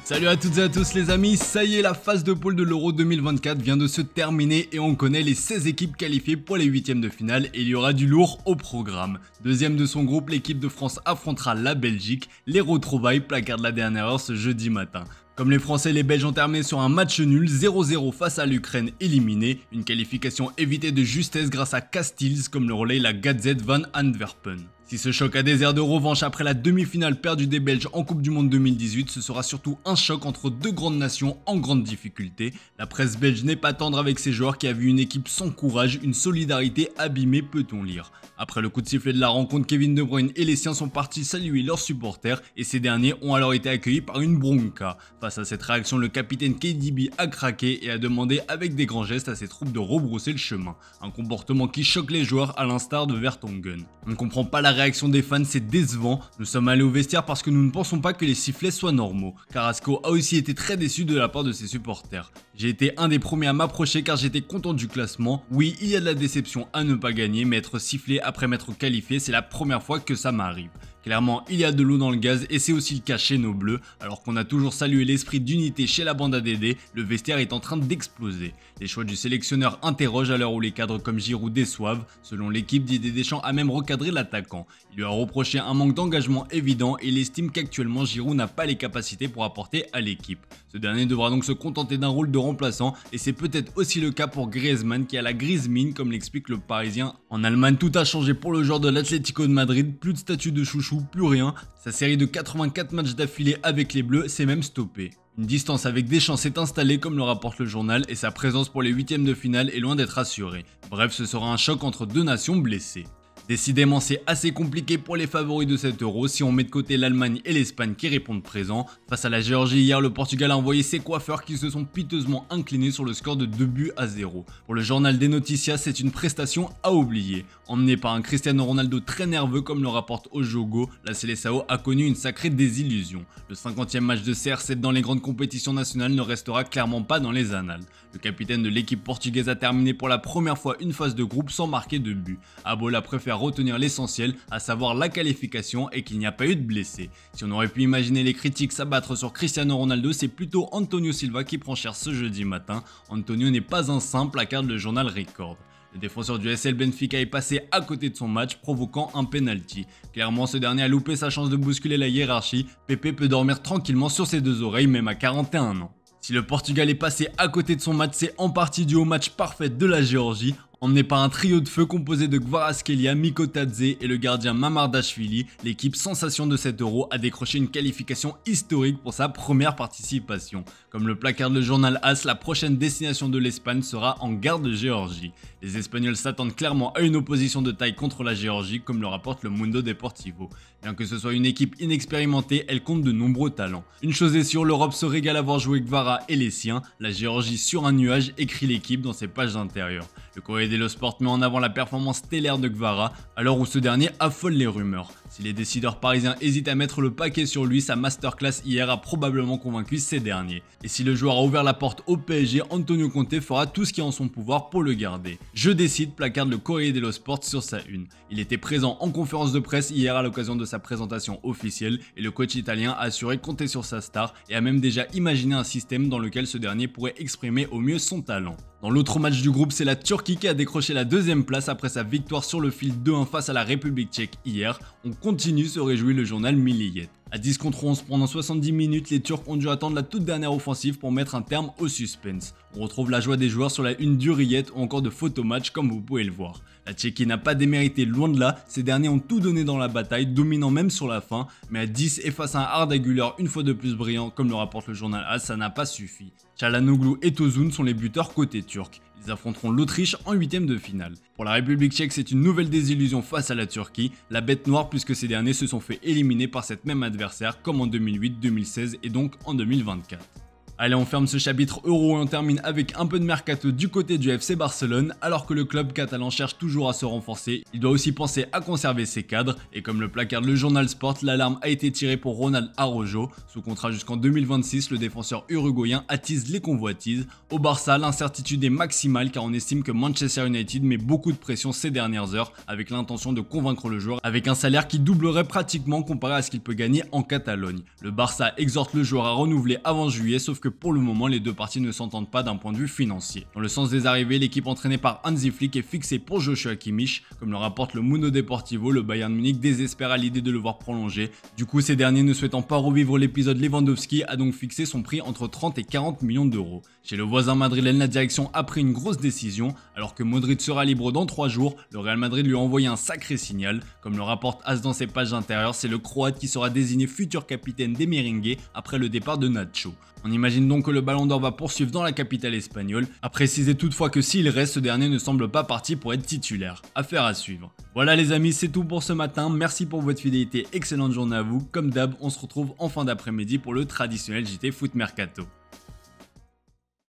Salut à toutes et à tous les amis, ça y est, la phase de poule de l'Euro 2024 vient de se terminer et on connaît les 16 équipes qualifiées pour les huitièmes de finale et il y aura du lourd au programme. Deuxième de son groupe, l'équipe de France affrontera la Belgique, les retrouvailles placard de la dernière heure ce jeudi matin. Comme les Français et les Belges ont terminé sur un match nul 0-0 face à l'Ukraine éliminée, une qualification évitée de justesse grâce à Castells comme le relaye la Gazette van Antwerpen. Si ce choc a des airs de revanche après la demi-finale perdue des Belges en Coupe du Monde 2018, ce sera surtout un choc entre deux grandes nations en grande difficulté. La presse belge n'est pas tendre avec ses joueurs qui a vu une équipe sans courage, une solidarité abîmée peut-on lire. Après le coup de sifflet de la rencontre, Kevin De Bruyne et les siens sont partis saluer leurs supporters et ces derniers ont alors été accueillis par une bronca. Face à cette réaction, le capitaine KDB a craqué et a demandé avec des grands gestes à ses troupes de rebrousser le chemin. Un comportement qui choque les joueurs à l'instar de Vertonghen. On ne comprend pas la réaction des fans, c'est décevant. Nous sommes allés au vestiaire parce que nous ne pensons pas que les sifflets soient normaux. Carrasco a aussi été très déçu de la part de ses supporters. J'ai été un des premiers à m'approcher car j'étais content du classement. Oui, il y a de la déception à ne pas gagner, mais être sifflé après m'être qualifié, c'est la première fois que ça m'arrive. Clairement, il y a de l'eau dans le gaz et c'est aussi le cas chez nos bleus. Alors qu'on a toujours salué l'esprit d'unité chez la bande ADD, le vestiaire est en train d'exploser. Les choix du sélectionneur interrogent à l'heure où les cadres comme Giroud déçoivent. Selon l'équipe, Didier Deschamps a même recadré l'attaquant. Il lui a reproché un manque d'engagement évident et il estime qu'actuellement Giroud n'a pas les capacités pour apporter à l'équipe. Ce dernier devra donc se contenter d'un rôle de remplaçant et c'est peut-être aussi le cas pour Griezmann qui a la grise mine comme l'explique le Parisien. En Allemagne, tout a changé pour le joueur de l'Atlético de Madrid, plus de statut de chouchou, plus rien. Sa série de 84 matchs d'affilée avec les Bleus s'est même stoppée. Une distance avec Deschamps s'est installée comme le rapporte le journal et sa présence pour les huitièmes de finale est loin d'être assurée. Bref, ce sera un choc entre deux nations blessées. Décidément, c'est assez compliqué pour les favoris de cet Euro si on met de côté l'Allemagne et l'Espagne qui répondent présents. Face à la Géorgie hier, le Portugal a envoyé ses coiffeurs qui se sont piteusement inclinés sur le score de 2-0. Pour le journal des Noticias, c'est une prestation à oublier. Emmené par un Cristiano Ronaldo très nerveux comme le rapporte Ojogo, la Seleção a connu une sacrée désillusion. Le 50e match de CR7 dans les grandes compétitions nationales ne restera clairement pas dans les annales. Le capitaine de l'équipe portugaise a terminé pour la première fois une phase de groupe sans marquer de but. Abola préfère retenir l'essentiel, à savoir la qualification et qu'il n'y a pas eu de blessés. Si on aurait pu imaginer les critiques s'abattre sur Cristiano Ronaldo, c'est plutôt Antonio Silva qui prend cher ce jeudi matin. Antonio n'est pas un simple, accorde le journal Record. Le défenseur du SL Benfica est passé à côté de son match, provoquant un penalty. Clairement, ce dernier a loupé sa chance de bousculer la hiérarchie. Pepe peut dormir tranquillement sur ses deux oreilles, même à 41 ans. Si le Portugal est passé à côté de son match, c'est en partie dû au match parfait de la Géorgie. Emmené par un trio de feu composé de Kvaratskhelia, Mikotadze et le gardien Mamardashvili, l'équipe sensation de cet Euro a décroché une qualification historique pour sa première participation. Comme le placarde le journal AS, la prochaine destination de l'Espagne sera en gare de Géorgie. Les Espagnols s'attendent clairement à une opposition de taille contre la Géorgie, comme le rapporte le Mundo Deportivo. Bien que ce soit une équipe inexpérimentée, elle compte de nombreux talents. Une chose est sûre, l'Europe se régale à voir jouer Kvara et les siens. La Géorgie sur un nuage, écrit l'équipe dans ses pages intérieures. Le Corriere dello Sport met en avant la performance stellaire de Kvara, à l'heure où ce dernier affole les rumeurs. Si les décideurs parisiens hésitent à mettre le paquet sur lui, sa masterclass hier a probablement convaincu ces derniers. Et si le joueur a ouvert la porte au PSG, Antonio Conte fera tout ce qui est en son pouvoir pour le garder. Je décide, placarde le Corriere dello Sport sur sa une. Il était présent en conférence de presse hier à l'occasion de sa présentation officielle et le coach italien a assuré compter sur sa star et a même déjà imaginé un système dans lequel ce dernier pourrait exprimer au mieux son talent. Dans l'autre match du groupe, c'est la Turquie qui a décroché la deuxième place après sa victoire sur le fil 2-1 face à la République tchèque hier. On continue, se réjouit le journal Milliyet. À 10 contre 11 pendant 70 minutes, les Turcs ont dû attendre la toute dernière offensive pour mettre un terme au suspense. On retrouve la joie des joueurs sur la une du Riet ou encore de photomatch comme vous pouvez le voir. La Tchéquie n'a pas démérité, loin de là, ces derniers ont tout donné dans la bataille, dominant même sur la fin, mais à 10 et face à un Arda Güler une fois de plus brillant comme le rapporte le journal AS, ça n'a pas suffi. Çalhanoğlu et Tosun sont les buteurs côté turc. Ils affronteront l'Autriche en huitième de finale. Pour la République tchèque, c'est une nouvelle désillusion face à la Turquie, la bête noire puisque ces derniers se sont fait éliminer par cette même adversaire comme en 2008, 2016 et donc en 2024. Allez, on ferme ce chapitre euro et on termine avec un peu de mercato du côté du FC Barcelone. Alors que le club catalan cherche toujours à se renforcer, il doit aussi penser à conserver ses cadres. Et comme le placarde le journal Sport, l'alarme a été tirée pour Ronald Araujo. Sous contrat jusqu'en 2026, le défenseur uruguayen attise les convoitises. Au Barça, l'incertitude est maximale car on estime que Manchester United met beaucoup de pression ces dernières heures avec l'intention de convaincre le joueur avec un salaire qui doublerait pratiquement comparé à ce qu'il peut gagner en Catalogne. Le Barça exhorte le joueur à renouveler avant juillet, sauf que pour le moment les deux parties ne s'entendent pas d'un point de vue financier. Dans le sens des arrivées, l'équipe entraînée par Hansi Flick est fixée pour Joshua Kimmich. Comme le rapporte le Mundo Deportivo, le Bayern Munich désespère à l'idée de le voir prolonger. Du coup, ces derniers ne souhaitant pas revivre l'épisode Lewandowski a donc fixé son prix entre 30 et 40 millions d'euros. Chez le voisin madrilène, la direction a pris une grosse décision. Alors que Modric sera libre dans 3 jours, le Real Madrid lui a envoyé un sacré signal. Comme le rapporte AS dans ses pages intérieures, c'est le Croate qui sera désigné futur capitaine des Merengues après le départ de Nacho. On imagine donc que le Ballon d'Or va poursuivre dans la capitale espagnole. À préciser toutefois que s'il reste, ce dernier ne semble pas parti pour être titulaire. Affaire à suivre. Voilà les amis, c'est tout pour ce matin. Merci pour votre fidélité, excellente journée à vous. Comme d'hab, on se retrouve en fin d'après-midi pour le traditionnel JT Foot Mercato.